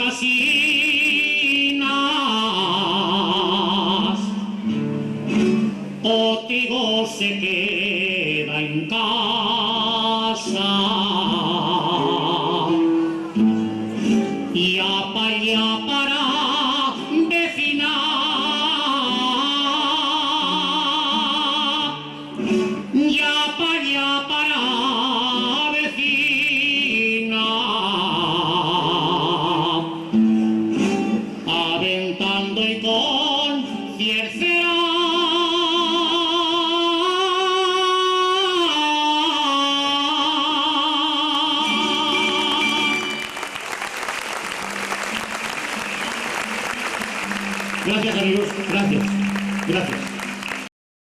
gasinas, Otigo se queda en casa y apaya para vecina, ya para vecina, aventando y con ciercera. Gracias amigos, gracias.